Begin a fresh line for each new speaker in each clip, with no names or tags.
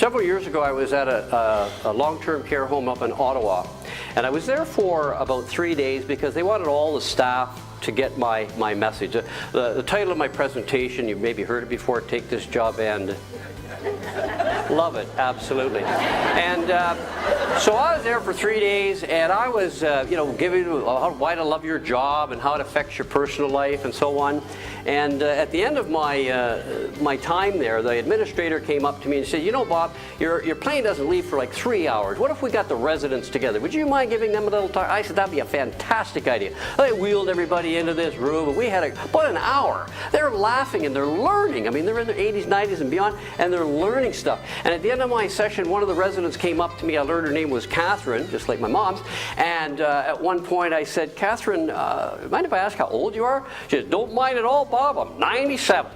Several years ago, I was at a long-term care home up in Ottawa, and I was there for about 3 days because they wanted all the staff to get my message. The title of my presentation, you've maybe heard it before, Take This Job and love it, absolutely. And so I was there for 3 days, and I was, giving why to love your job and how it affects your personal life and so on. And at the end of my time there, the administrator came up to me and said, "You know, Bob, your plane doesn't leave for like 3 hours. What if we got the residents together? Would you mind giving them a little time?" I said, "That'd be a fantastic idea." They wheeled everybody into this room, and we had about an hour. They're laughing and they're learning. I mean, they're in their 80s, 90s, and beyond, and they're learning stuff. And at the end of my session, one of the residents came up to me. I learned her name was Catherine, just like my mom's. And at one point I said, "Catherine, mind if I ask how old you are?" She said, "Don't mind at all, Bob. I'm 97.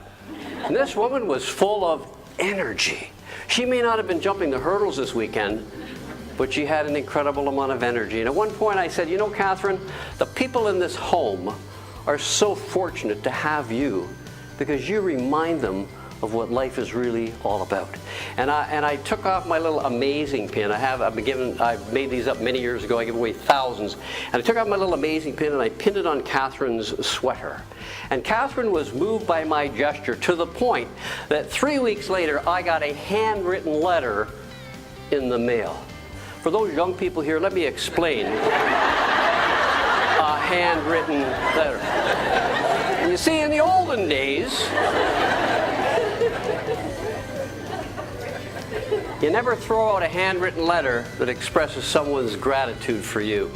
And this woman was full of energy. She may not have been jumping the hurdles this weekend, but she had an incredible amount of energy. And at one point I said, "You know, Catherine, the people in this home are so fortunate to have you because you remind them of what life is really all about." And I took off my little amazing pin. I've made these up many years ago. I give away thousands. And I took off my little amazing pin and I pinned it on Catherine's sweater. And Catherine was moved by my gesture to the point that 3 weeks later I got a handwritten letter in the mail. For those young people here, let me explain a handwritten letter. And you see, in the olden days, you never throw out a handwritten letter that expresses someone's gratitude for you,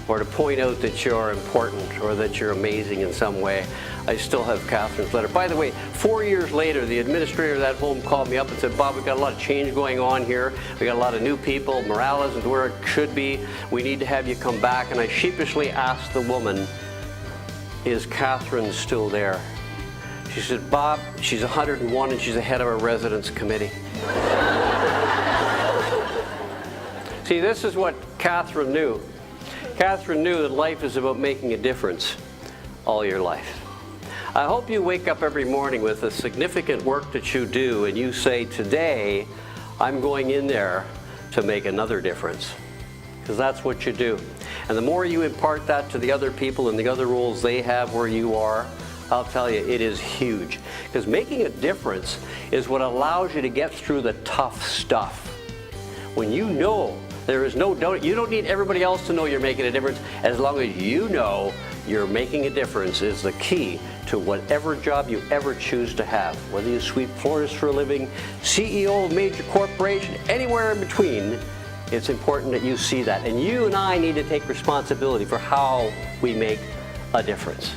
or to point out that you're important or that you're amazing in some way. I still have Catherine's letter. By the way, 4 years later, the administrator of that home called me up and said, "Bob, we've got a lot of change going on here. We got a lot of new people. Morale isn't where it should be. We need to have you come back." And I sheepishly asked the woman, "Is Catherine still there?" She said, "Bob, she's 101 and she's the head of our residence committee." See, this is what Catherine knew. Catherine knew that life is about making a difference all your life. I hope you wake up every morning with the significant work that you do and you say, "Today, I'm going in there to make another difference." Because that's what you do. And the more you impart that to the other people and the other roles they have where you are, I'll tell you, it is huge. Because making a difference is what allows you to get through the tough stuff. When you know there is no doubt, you don't need everybody else to know you're making a difference. As long as you know you're making a difference is the key to whatever job you ever choose to have. Whether you sweep floors for a living, CEO of a major corporation, anywhere in between, it's important that you see that. And you and I need to take responsibility for how we make a difference.